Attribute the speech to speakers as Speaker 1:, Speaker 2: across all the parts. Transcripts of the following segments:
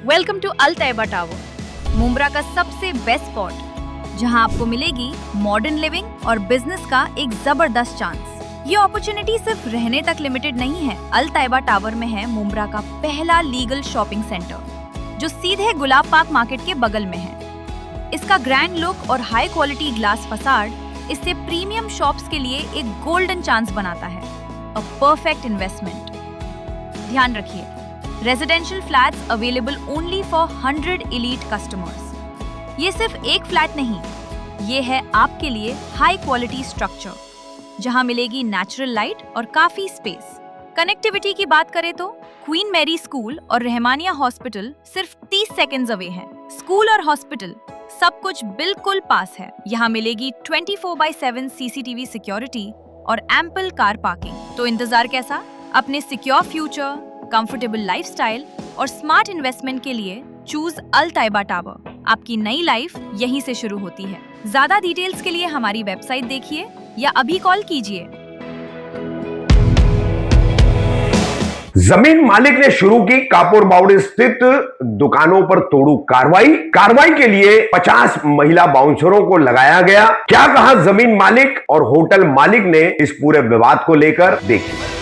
Speaker 1: Welcome to Al Taiba tower, Mumbra का सबसे best spot, जहां आपको मिलेगी मॉडर्न लिविंग और बिजनेस का एक जबरदस्त चांस। ये अपॉर्चुनिटी सिर्फ रहने तक लिमिटेड नहीं है। अल तैयबा टावर में है मुंब्रा का पहला लीगल शॉपिंग सेंटर, जो सीधे गुलाब पार्क मार्केट के बगल में है। इसका ग्रैंड लुक और हाई क्वालिटी ग्लास फसाड इसे प्रीमियम शॉप्स के लिए एक गोल्डन चांस बनाता है। A perfect investment. ध्यान रखिए, residential flats available only for 100 elite customers. ये सिर्फ एक फ्लैट नहीं, ये है आपके लिए हाई क्वालिटी स्ट्रक्चर, जहां मिलेगी नेचुरल लाइट और काफी स्पेस। कनेक्टिविटी की बात करें तो क्वीन मैरी स्कूल और रहमानिया हॉस्पिटल सिर्फ 30 सेकेंड्स अवे है। स्कूल और हॉस्पिटल सब कुछ बिल्कुल पास है। यहाँ मिलेगी 24/7 CCTV सिक्योरिटी और एम्पल कार पार्किंग। तो इंतजार कैसा? अपने सिक्योर फ्यूचर, कंफर्टेबल लाइफस्टाइल और स्मार्ट इन्वेस्टमेंट के लिए चूज अल तैयबा टावर। आपकी नई लाइफ यहीं से शुरू होती है। ज्यादा डिटेल्स के लिए हमारी वेबसाइट देखिए या अभी कॉल कीजिए।
Speaker 2: जमीन मालिक ने शुरू की कापुर बावड़ी स्थित दुकानों पर तोड़ू कार्रवाई के लिए 50 महिला बाउंसरों को लगाया गया। क्या कहा जमीन मालिक और होटल मालिक ने इस पूरे विवाद को लेकर, देखिए।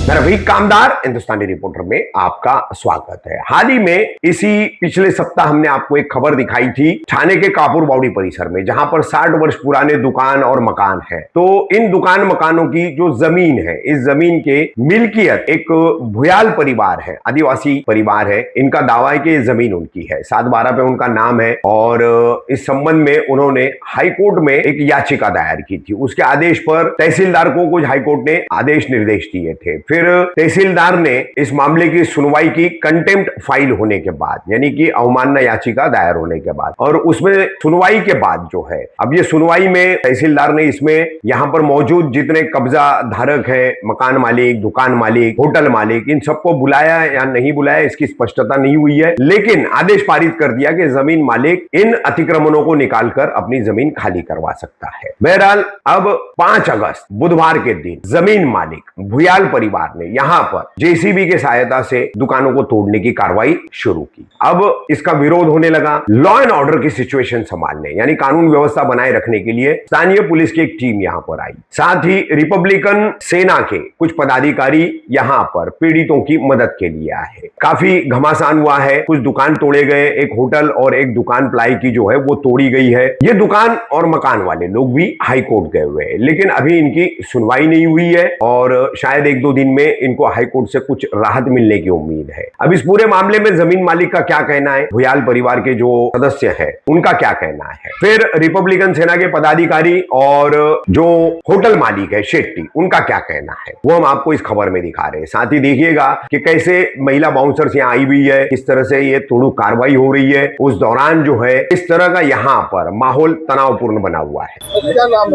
Speaker 2: मैं रफीक कामदार, हिंदुस्तानी रिपोर्टर में आपका स्वागत है। हाल ही में इसी पिछले सप्ताह हमने आपको एक खबर दिखाई थी ठाणे के कापुर बावड़ी परिसर में, जहां पर 60 वर्ष पुराने दुकान और मकान है। तो इन दुकान मकानों की जो जमीन है, इस जमीन के मिल्कियत एक भुयाल परिवार है, आदिवासी परिवार है। इनका दावा है कि ये जमीन उनकी है, 7/12 पे उनका नाम है और इस संबंध में उन्होंने हाईकोर्ट में एक याचिका दायर की थी। उसके आदेश पर तहसीलदार को कुछ हाईकोर्ट ने आदेश निर्देश दिए थे। फिर तहसीलदार ने इस मामले की सुनवाई की कंटेम्प्ट फाइल होने के बाद, यानी कि अवमानना याचिका दायर होने के बाद, और उसमें सुनवाई के बाद जो है, अब ये सुनवाई में तहसीलदार ने इसमें यहां पर मौजूद जितने कब्जा धारक है, मकान मालिक, दुकान मालिक, होटल मालिक, इन सबको बुलाया या नहीं बुलाया इसकी स्पष्टता नहीं हुई है, लेकिन आदेश पारित कर दिया कि जमीन मालिक इन अतिक्रमणों को निकालकर अपनी जमीन खाली करवा सकता है। बहरहाल अब 5 अगस्त बुधवार के दिन जमीन मालिक भुयाल परिवार ने यहां पर जेसीबी के सहायता से दुकानों को तोड़ने की कार्रवाई शुरू की। अब इसका विरोध होने लगा। लॉ एंड ऑर्डर की सिचुएशन संभालने, यानी कानून व्यवस्था बनाए रखने के लिए स्थानीय पुलिस की एक टीम यहां पर आई। साथ ही रिपब्लिकन सेना के कुछ पदाधिकारी यहां पर पीड़ितों की मदद के लिए आए। काफी घमासान हुआ है, कुछ दुकान तोड़े गए, एक होटल और एक दुकान प्लाई की जो है वो तोड़ी गई है। ये दुकान और मकान वाले लोग भी हाईकोर्ट गए हुए हैं, लेकिन अभी इनकी सुनवाई नहीं हुई है और शायद 1-2 दिन में इनको हाईकोर्ट से कुछ राहत मिलने की उम्मीद है। अब इस पूरे मामले में जमीन मालिक का क्या कहना है, भुयाल परिवार के जो सदस्य हैं उनका क्या कहना है, फिर रिपब्लिकन सेना के पदाधिकारी और जो होटल मालिक है शेट्टी, उनका क्या कहना है, वो हम आपको इस खबर में दिखा रहे हैं। साथ ही देखिएगा कि कैसे महिला बाउंसर्स यहाँ आई हुई है, किस तरह से ये तोड़ू कार्रवाई हो रही है, उस दौरान जो है इस तरह का यहाँ पर माहौल तनावपूर्ण बना हुआ है।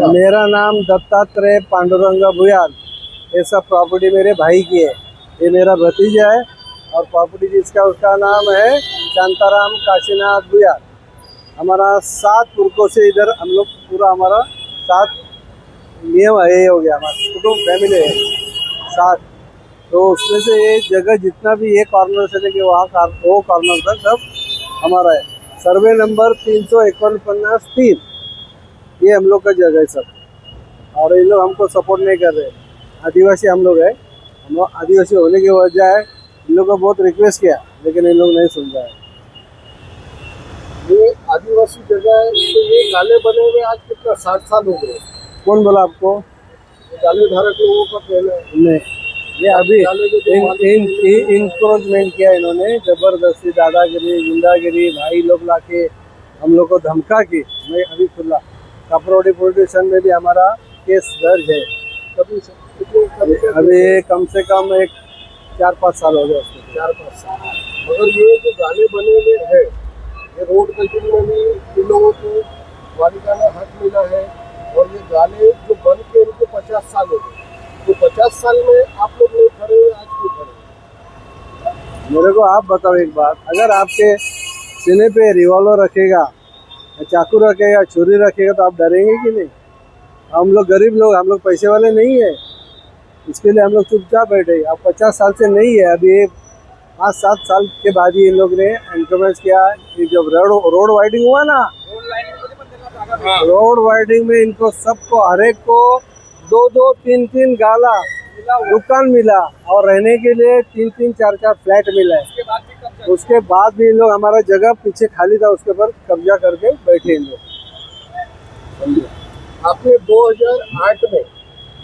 Speaker 3: मेरा नाम दत्तात्रेय पांडुरंग भुयाल। ये सब प्रॉपर्टी मेरे भाई की है, ये मेरा भतीजा है और प्रॉपर्टी जिसका उसका नाम है शांताराम काशीनाथ भुयाल। हमारा 7 पुरखों से इधर हम लोग पूरा हमारा 7 नियम है, ये हो गया हमारा कुटुंब फैमिली है 7। तो उसमें से ये जगह जितना भी ये कॉर्नर से लेके वहाँ वो कॉर्नर तक सब हमारा है। सर्वे नंबर 349-3 ये हम लोग का जगह है सब। और ये लोग हमको सपोर्ट नहीं कर रहे। आदिवासी हम लोग है, हम आदिवासी होने की वजह है, इन लोगों को बहुत रिक्वेस्ट किया लेकिन इन लोग नहीं सुन रहा है।
Speaker 4: ये आदिवासी जगह है, तो ये नाले बने हुए आज कितना 60 साल हो गए।
Speaker 3: कौन बोला आपको?
Speaker 4: नाले धारक लोगों का पहले
Speaker 3: नहीं, ये अभी इंक्रोचमेंट किया इन्होंने, जबरदस्ती दादागिरी, गुंडागिरी, भाई लोग लाके हम लोग को धमका के। मैं अभी खुला कापरोडी पुलिस स्टेशन में भी हमारा केस दर्ज है। अभी कम से कम 4-5 साल हो गए उसको।
Speaker 4: 4-5 साल। मगर ये जो गाले बने हुए हैं, ये रोड कल्चर में भी इन लोगों को मालिकाना हक मिला है और ये गाले जो बन के इनको 50 साल हो गए। तो 50 साल में आप लोग नहीं खड़े हुए, आज क्यों खड़े?
Speaker 3: मेरे को आप बताओ एक बात, अगर आपके सीने पे रिवॉल्वर रखेगा चाकू रखेगा, छुरी रखेगा तो आप डरेंगे कि नहीं? हम लोग गरीब लोग, हम लोग पैसे वाले नहीं है, इसके लिए हम लोग चुपचाप बैठे। अब 50 साल से नहीं है, अभी 5-7 साल के बाद ही इन लोग ने इंक्रोमेंट किया। ये जब रोड वाइडिंग हुआ ना, रोड वाइडिंग में इनको सबको हर एक को 2-2, 3-3 गाला दुकान मिला और रहने के लिए 3-3, 4-4 फ्लैट मिला है। उसके बाद भी इन लोग, हमारा जगह पीछे खाली था उसके ऊपर कब्जा करके बैठे इन लोग।
Speaker 4: आपने 2008 में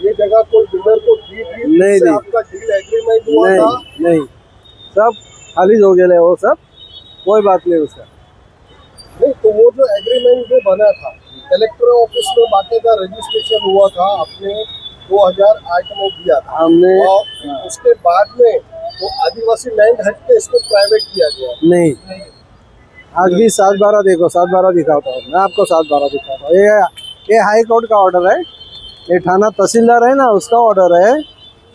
Speaker 4: ये जगह कोई बिल्डर को दी थी?
Speaker 3: नहीं दी।
Speaker 4: आपका डील एग्रीमेंट हुआ था?
Speaker 3: नहीं, सब खाली हो गए वो सब, कोई बात नहीं उसका।
Speaker 4: नहीं, तो वो जो एग्रीमेंट जो बना था कलेक्टर ऑफिस में बाकायदा रजिस्ट्रेशन हुआ था, आपने 2008 में दिया था
Speaker 3: हमने
Speaker 4: और उसके बाद में तो आदिवासी लैंड हट के इसको प्राइवेट किया गया।
Speaker 3: नहीं, आज भी 7/12 देखो, 7/12 दिखाता हूँ मैं आपको, 7/12 दिखाता हूँ। ये हाई कोर्ट का ऑर्डर है, ये थाना तहसीलदार है ना उसका ऑर्डर है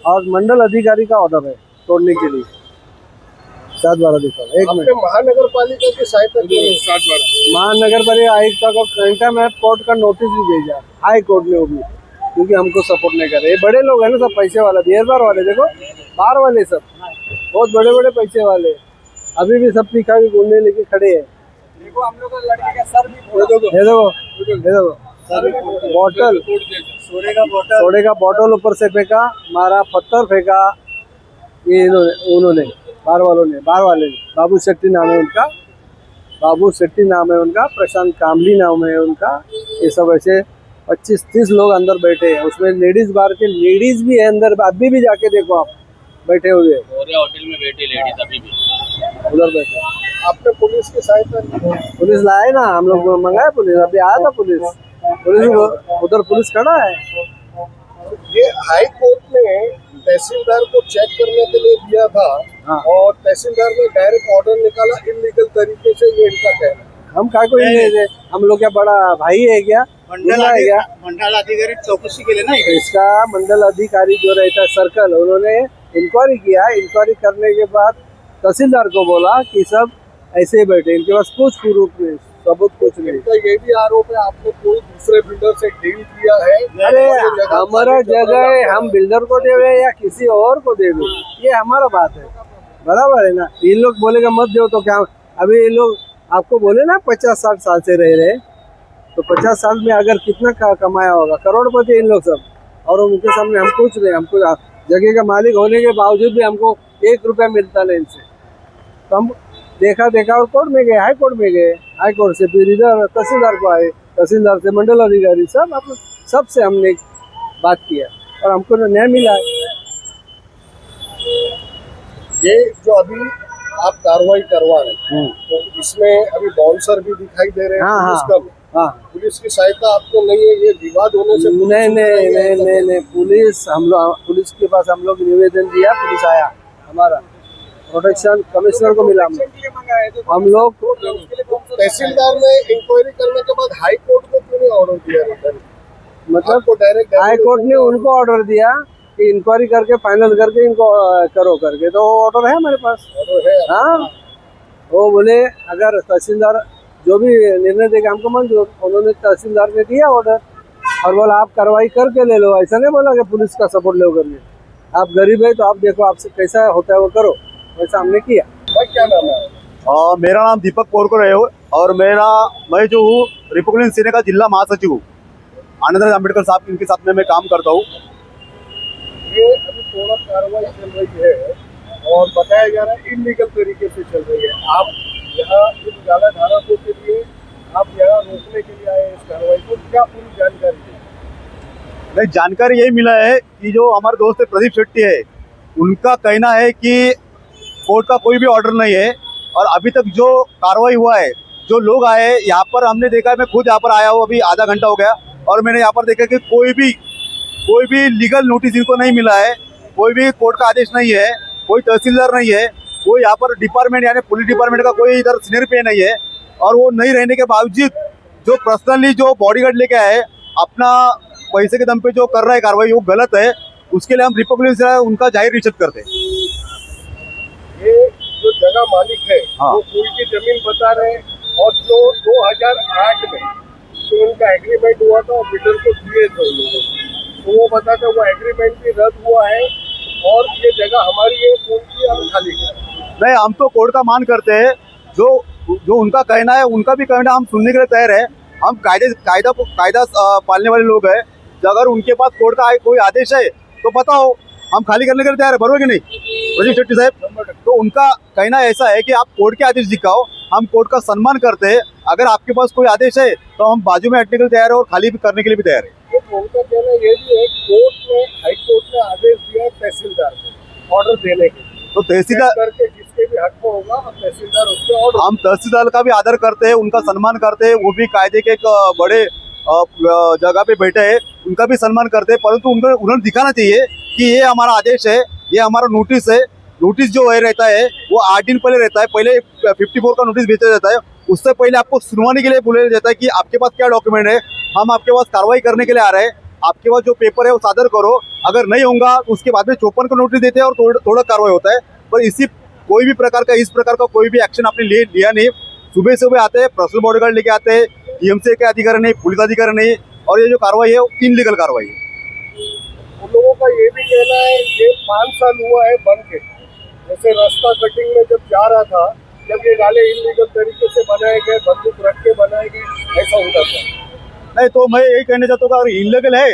Speaker 3: और मंडल अधिकारी का ऑर्डर है तोड़ने के लिए। 7/12 दिखाओ, एक मिनट।
Speaker 4: आपने महानगर पालिका की सहायता की? 7/12
Speaker 3: महानगर पालिका आयुक्त को घंटा में कोर्ट का नोटिस भी भेजा हाई कोर्ट में, वो भी क्योंकि हमको सपोर्ट नहीं कर रहे। ये बड़े लोग हैं ना, सब पैसे वाले, बिहार वाले, देखो बाहर वाले सब बहुत बड़े बड़े पैसे वाले, अभी भी सब पीखा के गुंडे लेके खड़े हैं।
Speaker 4: देखो हम लोग का लड़के का सर भी
Speaker 3: देखो बॉटल, सोडे का बॉटल ऊपर से फेंका, मारा, पत्थर फेंका, ये उन्होंने बाहर वाले ने, बाबू शेट्टी नाम है उनका, बाबू शेट्टी नाम है उनका, प्रशांत कामली नाम है उनका। ये सब ऐसे 25-30 लोग अंदर बैठे हैं, उसमें लेडीज बार के लेडीज भी है अंदर, अभी भी जाके देखो आप, बैठे हुए
Speaker 5: होटल में बैठी लेडीज अभी भी
Speaker 3: उधर बैठे।
Speaker 4: आपने पुलिस की सहायता की?
Speaker 3: पुलिस लाए ना, हम लोग मंगाए पुलिस, अभी आया था पुलिस उधर पुलिस खड़ा है।
Speaker 4: ये हाई कोर्ट ने तहसीलदार को चेक करने के लिए दिया था।
Speaker 3: हाँ।
Speaker 4: और तहसीलदार ने डायरेक्ट ऑर्डर निकाला इलीगल तरीके से, ये इनका कहना है।
Speaker 3: हम काय कोई नहीं थे, हम लोग क्या बड़ा भाई है क्या,
Speaker 5: मंडल
Speaker 3: है क्या?
Speaker 5: मंडल अधिकारी चौकसी के लिए ना
Speaker 3: इसका मंडल अधिकारी जो रहता है सर्कल, उन्होंने इंक्वायरी किया, इंक्वायरी करने के बाद तहसीलदार को बोला कि सब ऐसे ही बैठे, इनके पास कुछ प्रूफ नहीं, सबूत कुछ नहीं।
Speaker 4: इनका ये भी आरोप है आपने कोई दूसरे बिल्डर से डील किया है?
Speaker 3: अरे
Speaker 4: ये जगह
Speaker 3: हमारा जगह है, हम बिल्डर को देवे या किसी और को देवे, ये हमारा बात है, बराबर है ना। ये लोग बोलेगा मत दो तो क्या, अभी ये लोग आपको बोले ना 50-60 साल से रह रहे, तो 50 साल में अगर कितना कमाया होगा, करोड़पति इन लोग सब, और उनके सामने हम कुछ नहीं, हमको जगह का मालिक होने के बावजूद भी हमको 1 रुपया मिलता नहीं इनसे। तो हम देखा और कोर्ट में गए, हाई कोर्ट में गए, हाई कोर्ट से फिर इधर तहसीलदार को आए, तहसीलदार से मंडल अधिकारी, सबसे हमने बात किया और हमको न्याय मिला है।
Speaker 4: ये जो अभी आप कार्रवाई करवा रहे हैं, तो इसमें अभी बाउंसर भी दिखाई दे रहे हैं।
Speaker 3: हाँ,
Speaker 4: पुलिस का
Speaker 3: हाँ,
Speaker 4: पुलिस की सहायता आपको नहीं है? ये विवाद होने से
Speaker 3: नहीं, पुलिस, हम लोग पुलिस के पास हम लोग निवेदन दिया, पुलिस आया, हमारा प्रोटेक्शन कमिश्नर को मिला, हम लोग
Speaker 4: तहसीलदार ने इंक्वायरी करने के बाद हाई कोर्ट को क्यों नहीं ऑर्डर दिया?
Speaker 3: मतलब
Speaker 4: डायरेक्ट
Speaker 3: हाई कोर्ट ने उनको ऑर्डर दिया कि इंक्वायरी करके फाइनल करके इनको करो करके, तो ऑर्डर है हमारे पास। हाँ, वो बोले अगर तहसीलदार जो भी निर्णय देगा हमको मंजूर, उन्होंने तहसीलदार ने दिया ऑर्डर और बोला आप कार्रवाई करके ले लो, ऐसा नहीं बोला कि पुलिस का सपोर्ट लो करके, आप गरीब है तो आप देखो आपसे कैसा होता है वो करो, वैसा हमने किया।
Speaker 4: क्या नाम है?
Speaker 6: मेरा नाम दीपक पोरकर है और मैं जो हूँ रिपब्लिकन सेना का जिला महासचिव हूँ, आनंद अम्बेडकर साहब इनके साथ में मैं काम करता हूँ।
Speaker 4: ये अभी थोड़ा कार्रवाई चल रही है और बताया जा रहा है इलीगल तरीके से चल रही है। आप यहाँ इस गाला धारकों के लिए आप यहाँ रोकने के लिए आए इस कार्रवाई को, क्या पूरी जानकारी है?
Speaker 6: नहीं, जानकारी यही मिला है कि जो हमारे दोस्त प्रदीप शेट्टी है, उनका कहना है कि कोर्ट का कोई भी ऑर्डर नहीं है और अभी तक जो कार्रवाई हुआ है, जो लोग आए यहाँ पर, हमने देखा है, मैं खुद यहाँ पर आया हूँ, अभी आधा घंटा हो गया और मैंने यहाँ पर देखा कि कोई भी लीगल नोटिस इनको नहीं मिला है, कोई भी कोर्ट का आदेश नहीं है, कोई तहसीलदार नहीं है, कोई यहाँ पर डिपार्टमेंट यानी पुलिस डिपार्टमेंट का कोई इधर सीनियर पे नहीं है। और वो नहीं रहने के बावजूद जो पर्सनली जो बॉडीगार्ड लेके आए अपना पैसे के दम पे जो कर रहा है कार्रवाई, वो गलत है। उसके लिए हम रिपब्लिक से उनका जाहिर निषेध करते हैं।
Speaker 4: ये जो जगह मालिक है
Speaker 6: हाँ।
Speaker 4: वो पूरी की जमीन बता रहे हैं और जो 2008 में जो उनका एग्रीमेंट हुआ था बिल्डर को दिए थे उन लोगों को, तो वो बताते वो एग्रीमेंट भी रद्द हुआ है और ये जगह हमारी है, उनकी हम खाली करें।
Speaker 6: नहीं, हम तो कोर्ट का मान करते हैं। जो जो उनका कहना है उनका भी कहना हम सुनने के लिए तैयार है। हम कायदा पालने वाले लोग हैं। अगर उनके पास कोर्ट का कोई आदेश है तो बताओ, हम खाली करने के लिए तैयार है, बरोबर कि नहीं प्रदीप शेट्टी साहब? तो उनका कहना ऐसा है कि आप कोर्ट के आदेश दिखाओ, हम कोर्ट का सम्मान करते हैं। अगर आपके पास कोई आदेश है तो हम बाजू में हटने के लिए तैयार है और खाली भी करने के लिए भी तैयार है।
Speaker 4: तो उनका कहना ये भी है, कोर्ट ने हाई कोर्ट ने आदेश दिया तहसीलदार को ऑर्डर देने के लिए,
Speaker 6: तो तहसीलदार
Speaker 4: करके जिसके भी हक में होगा तहसीलदार उसके ऑर्डर।
Speaker 6: हम तहसीलदार का भी आदर करते हैं, उनका सम्मान करते हैं। वो भी कायदे के एक बड़े जगह पे बैठे हैं, उनका भी सम्मान करते हैं। परंतु उन्होंने दिखाना चाहिए कि ये हमारा आदेश है, ये हमारा नोटिस है। नोटिस जो है रहता है वो 8 दिन पहले रहता है। पहले 54 का नोटिस भेजा जाता है, उससे पहले आपको सुनवाने के लिए बोला जाता है कि आपके पास क्या डॉक्यूमेंट है, हम आपके पास कार्रवाई करने के लिए आ रहे हैं, आपके पास जो पेपर है वो सादर करो। अगर नहीं होगा तो उसके बाद में 54 का नोटिस देते हैं और थोड़ा कार्रवाई होता है। पर इस प्रकार का कोई भी एक्शन आपने लिया नहीं। सुबह आते हैं, पर्सनल बॉडीगार्ड लेके आते हैं, टीएमसी के अधिकारी नहीं, पुलिस अधिकारी नहीं, और ये जो कार्रवाई है वो इनलीगल कार्रवाई है।
Speaker 4: उन लोगों का ये भी कहना है ये 5 साल हुआ है बन के, जैसे रास्ता कटिंग में जब जा रहा था, जब ये नाले इलीगल तरीके से बनाए गए, बंदूक रख के बनाए गए, ऐसा होता था।
Speaker 6: नहीं, तो मैं यही कहना चाहता हूँ अगर इनलीगल है,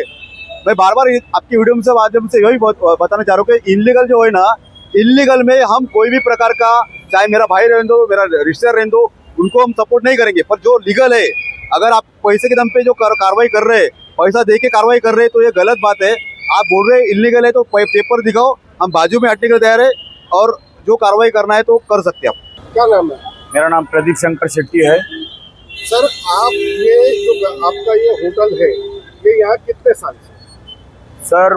Speaker 6: मैं बार बार आपकी वीडियो से माध्यम से यही बताना चाह रहा हूँ कि इनलीगल जो है ना, इनलीगल में हम कोई भी प्रकार का, चाहे मेरा भाई रहने दो, मेरा रिश्तेदार रहने दो, उनको हम सपोर्ट नहीं करेंगे। पर जो लीगल है, अगर आप पैसे के दम पे जो कार्रवाई कर रहे हैं, पैसा दे के कार्रवाई कर रहे हैं, तो ये गलत बात है। आप बोल रहे हैं इलीगल है तो पेपर दिखाओ, हम बाजू में हटने के लिए तैयार है और जो कार्रवाई करना है तो कर सकते हैं आप।
Speaker 4: क्या नाम है?
Speaker 7: मेरा नाम प्रदीप शंकर शेट्टी है।
Speaker 4: सर, आप ये जो आपका ये होटल है, ये यहाँ कितने साल से?
Speaker 7: सर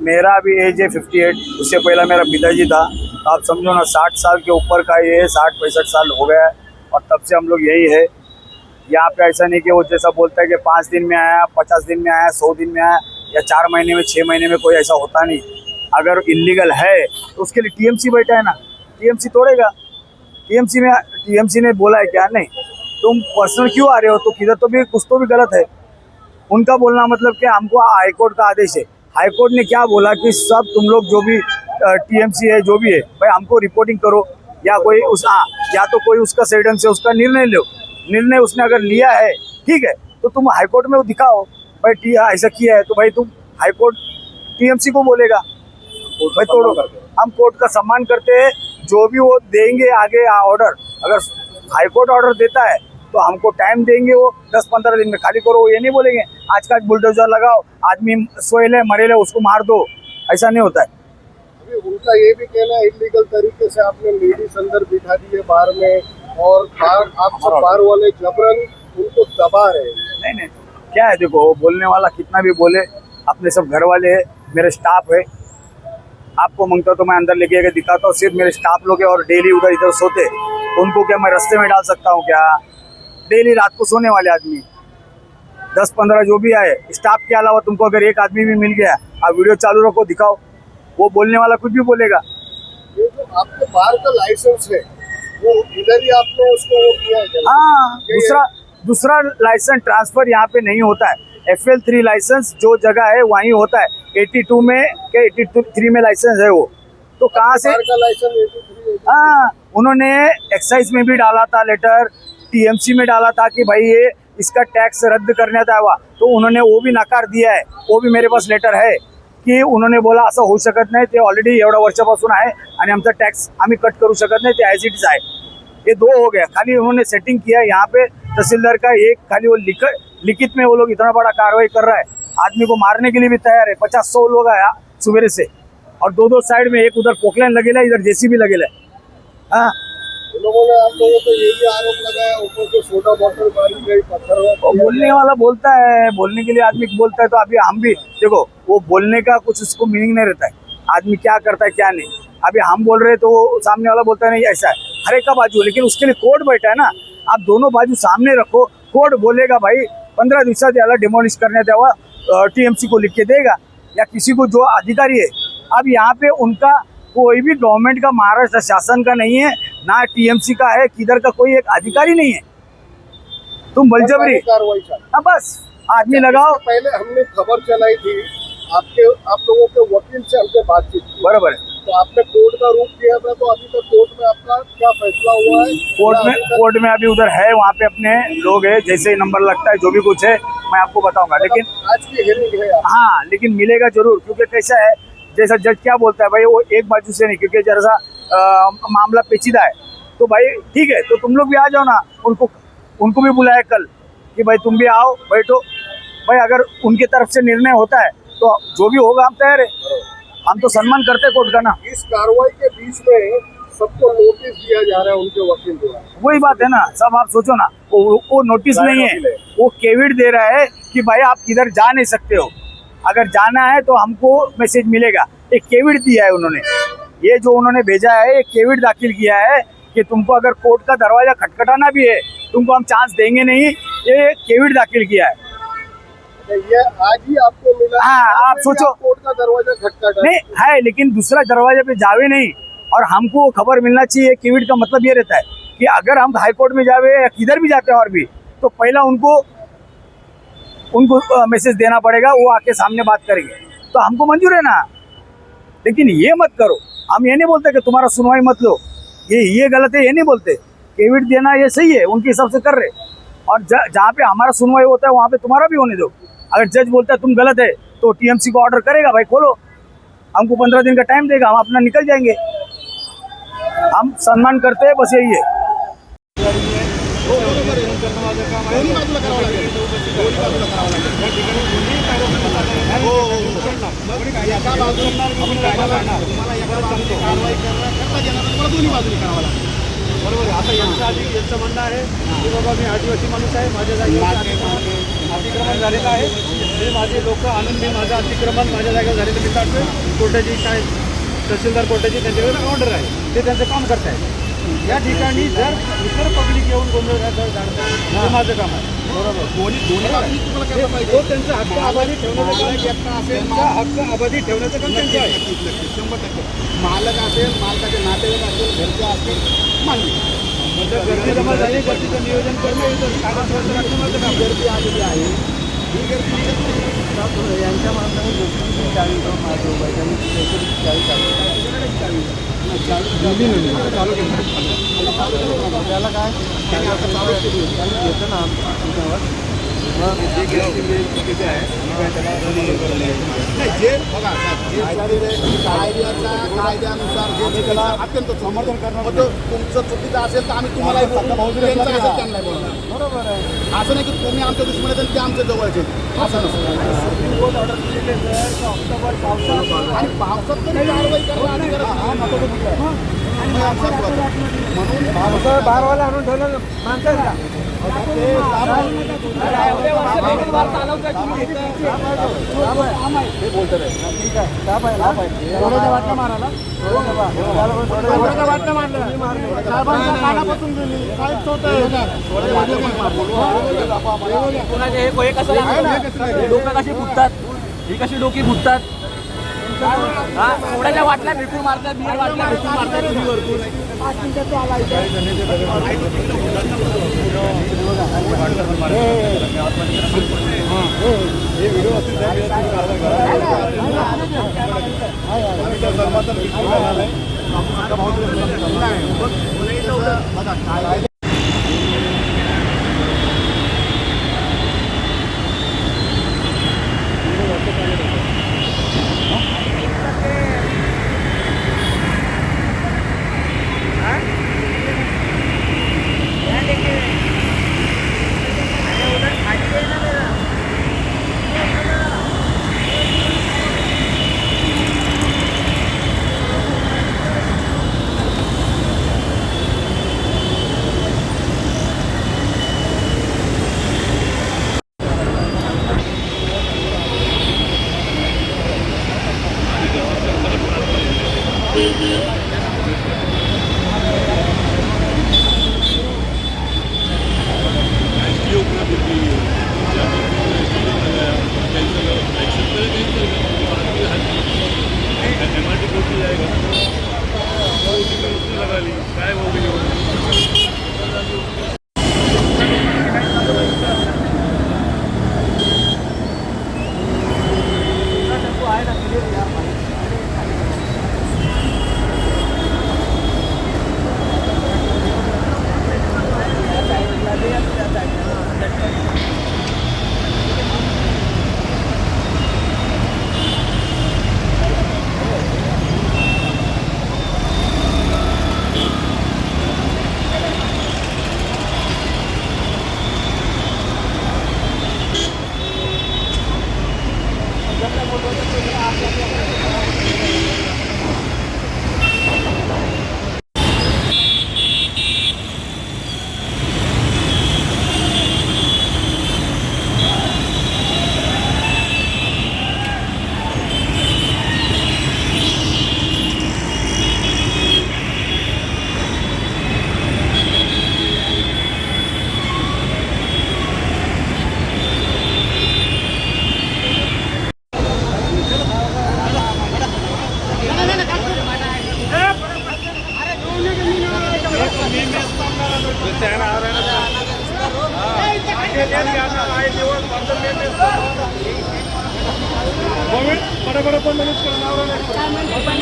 Speaker 7: मेरा भी एज है 58, उससे पहला मेरा पिताजी था। तो आप समझो ना 60 साल के ऊपर का ये 60-65 साल हो गया है और तब से हम लोग यही है। यहाँ पे ऐसा नहीं कि वो जैसा बोलता है कि 5 दिन में आया, 50 दिन में आया, 100 दिन में आया या 4 महीने में, 6 महीने में, कोई ऐसा होता नहीं। अगर इलीगल है तो उसके लिए टीएमसी बैठा है ना, टीएमसी तोड़ेगा। टीएमसी ने बोला है क्या? नहीं। तुम पर्सनल क्यों आ रहे हो? तो किधर तो भी कुछ तो भी गलत है। उनका बोलना मतलब कि हमको हाईकोर्ट का आदेश है। हाईकोर्ट ने क्या बोला कि सब तुम लोग जो भी टीएमसी है, जो भी है भाई, हमको रिपोर्टिंग करो या कोई या तो कोई उसका सेडन से उसका निर्णय लो। निर्णय उसने अगर लिया है, ठीक है, तो तुम हाईकोर्ट में वो दिखाओ भाई ऐसा किया है, तो भाई तुम हाईकोर्ट टीएमसी को बोलेगा भाई तोड़ो। हम कोर्ट का सम्मान करते हैं, जो भी वो देंगे आगे ऑर्डर, अगर हाईकोर्ट ऑर्डर देता है तो हमको टाइम देंगे, वो 10-15 दिन में खाली करो। वो ये नहीं बोलेंगे आज का बुलडोजर लगाओ, आदमी सोएले मरेले उसको मार दो, ऐसा नहीं होता है।
Speaker 4: अभी उनका ये भी कहना है इलीगल तरीके से आपने लेडीज अंदर बिठा दी है बार में, और आप सब बार वाले जबरन उनको दबा रहे हैं।
Speaker 7: नहीं, क्या है, देखो बोलने वाला कितना भी बोले, अपने सब घर वाले है, मेरे स्टाफ है। आपको मांगता तो मैं अंदर लेके आके दिखाता हूँ, सिर्फ मेरे स्टाफ लोग है और डेली उधर इधर सोते, उनको क्या मैं रास्ते में डाल सकता हूँ क्या? डेली रात को सोने वाले आदमी 10-15 जो भी आए, स्टाफ के अलावा तुमको अगर एक आदमी भी मिल गया, आप वीडियो चालू रखो, दिखाओ, वो बोलने वाला कुछ भी बोलेगा।
Speaker 4: ये जो आपके बाहर का लाइसेंस है वो इधर ही आपने उसको वो किया है?
Speaker 7: हाँ, दूसरा लाइसेंस ट्रांसफर यहाँ पे नहीं होता है। FL3 लाइसेंस जो जगह है वहीं होता है। 82 में क्या 83 में लाइसेंस है वो, तो कहाँ से?
Speaker 4: बाहर का लाइसेंस 83?
Speaker 7: हाँ, उन्होंने एक्साइज में भी डाला था लेटर, टीएमसी में डाला था कि भाई ये इसका टैक्स रद्द करण्यात यावा, तो उन्होंने वो भी नकार दिया है। वो भी मेरे पास लेटर है की उन्होंने बोला असं होऊ शकत नाही, ते ऑलरेडी एवढ्या वर्षापासून आहे आणि आमचा टॅक्स आम्ही कट करू शकत नाही, ते ॲज इट इज आहे। ये 2 हो गया। खाली उन्होंने सेटिंग किया यहाँ पे तहसीलदार का एक, खाली वो लिखित में वो लोग इतना बड़ा कार्रवाई कर रहा है, आदमी को मारने के लिए भी तैयार है। 50-100 लोग आया सुबह से, और 2 साइड में, एक उधर पोकलैन लगेला, इधर जेसीबी लगेला। हाँ,
Speaker 4: लोगों ने आप लोगों को ये भी आरोप लगाया ऊपर से सोडा बॉटल मारी गई, पत्थर।
Speaker 7: बोलने वाला बोलता है, बोलने के लिए आदमी बोलता है, तो अभी हम भी देखो, वो बोलने का कुछ उसको मीनिंग नहीं रहता है, आदमी क्या करता है क्या नहीं। अभी हम बोल रहे हैं तो वो सामने वाला बोलता है नहीं ऐसा है, हर एक का बाजू, लेकिन उसके लिए कोर्ट बैठा है ना। आप दोनों बाजू सामने रखो, कोर्ट बोलेगा भाई 15 दिवसात याला डिमोलिश करण्यात यावा, टीएमसी को लिख के देगा या किसी को जो अधिकारी है। अब यहाँ पे उनका कोई भी गवर्नमेंट का, महाराष्ट्र शासन का नहीं है, ना टीएमसी का है, किधर का कोई एक अधिकारी नहीं है। तुम बलजबरी
Speaker 4: कार्रवाई चालू।
Speaker 7: हाँ बस आदमी लगाओ।
Speaker 4: पहले हमने खबर चलाई थी, आप लोगों के वकील से हमसे बातचीत की,
Speaker 7: बराबर है।
Speaker 4: तो आपने कोर्ट का रूप किया था, तो अभी तक कोर्ट में आपका क्या फैसला हुआ है?
Speaker 7: कोर्ट में अभी उधर है, वहाँ पे अपने लोग है, जैसे ही नंबर लगता है जो भी कुछ है मैं आपको बताऊंगा। लेकिन
Speaker 4: आज की हियरिंग है
Speaker 7: हाँ, लेकिन मिलेगा जरूर, क्योंकि कैसा है, जैसा जज क्या बोलता है भाई, वो एक बाजू से नहीं, क्योंकि जरा मामला पेचीदा है। तो भाई ठीक है, तो तुम लोग भी आ जाओ ना, उनको भी बुलाया कल कि भाई तुम भी आओ, बैठो भाई। अगर उनकी तरफ से निर्णय होता है तो जो भी होगा हम तैयार है, हम तो सम्मान करते हैं कोर्ट का ना।
Speaker 4: इस कार्रवाई के बीच में सबको नोटिस दिया जा रहा है उनके वकील द्वारा।
Speaker 7: वही बात है ना, सब आप सोचो ना, वो नोटिस नहीं है, वो केविट दे रहा है कि भाई आप किधर जा नहीं सकते हो, अगर जाना है तो हमको मैसेज मिलेगा। एक केविट दिया है उन्होंने, ये जो उन्होंने भेजा है, ये केविट दाखिल किया है कि तुमको अगर कोर्ट का दरवाजा खटखटाना भी है तुमको हम चांस देंगे नहीं, ये केविट दाखिल किया है।
Speaker 4: ये आज ही आपको मिला?
Speaker 7: हाँ, आप सोचो,
Speaker 4: कोर्ट का दरवाजा खटखटा
Speaker 7: नहीं है, लेकिन दूसरा दरवाजे पे जावे नहीं, और हमको खबर मिलना चाहिए। केविट का मतलब ये रहता है कि अगर हम हाई कोर्ट में जावे या किधर भी जाते हैं और भी, तो पहला उनको मैसेज देना पड़ेगा, वो आके सामने बात करेंगे तो हमको मंजूर है ना। लेकिन ये मत करो, हम ये नहीं बोलते कि तुम्हारा सुनवाई मत लो, ये गलत है, ये नहीं बोलते। केविट देना ये सही है, उनके हिसाब से कर रहे, और जहाँ पे हमारा सुनवाई होता है वहाँ पे तुम्हारा भी होने दो। अगर जज बोलता है तुम गलत है तो टीएमसी को ऑर्डर करेगा, भाई खोलो, हमको 15 दिन का टाइम देगा, हम अपना निकल जाएंगे। हम सम्मान करते हैं, बस यही है।
Speaker 5: बरोबर आहे. आता यांचं म्हणणं आहे की बाबा मी आदिवासी माणूस आहे, माझ्या जागेवर अतिक्रमण झालेलं आहे, मी माझे लोक आणून मी माझं अतिक्रमण माझ्या जागेवर झालेलं मी काढतोय. कोर्टाची काय तहसीलदार कोर्टाची त्यांच्याकडे ऑर्डर आहे, ते त्यांचं काम करत आहे. या ठिकाणी जर इतर पब्लिक येऊन गोंधळ हे माझं काम आहे. बरोबर, तो त्यांचा हक्क अबाधित ठेवण्याचं काम, त्यांचा हक्क अबाधित ठेवण्याचं काम त्यांचं आहे.
Speaker 4: 100% मालक असेल, मालकाचे नातेवाईक असेल, घरचे असतील, मान्य.
Speaker 5: गर्दी जमा झाली, गर्दीचं नियोजन करणं हे तर कागदपत्र राखणं माझं काम.
Speaker 4: गर्दी आलेली आहे, ही गर्दी यांच्या माणसाने 40 त्याला काय त्यांनी आता चालू केली होती, त्यांनी घेतं ना तुमच्यावर
Speaker 5: किती आहे
Speaker 4: जे बघा कायद्यानुसार जे त्याला अत्यंत समर्थन करणं, तुमचं चुकीचं असेल तर आम्ही तुम्हाला त्यांना बोलणार. बरोबर आहे, असं नाही की तुम्ही आमच्या दुश्मन आहेत ते आमच्या जवळचे, असं नसतं. ऑर्डर केलेले जर ऑक्टोबर पावसात आणि पावसात तरी कारवाई करणं म्हणून बारवाला आणून ठेवलं माणसाला
Speaker 5: डोकं कशी फुटतात, ही कशी डोकी फुटतात, थोड्याच्या वाटल्या भेटून मारतात, बियर वाटल्या भेटून मारतात. तुम्ही भरपूर
Speaker 8: MRT कोर्ट में जाएगा, लगा ली, काय हो गई
Speaker 5: बड़ा बड़ा पण मॅनेज करा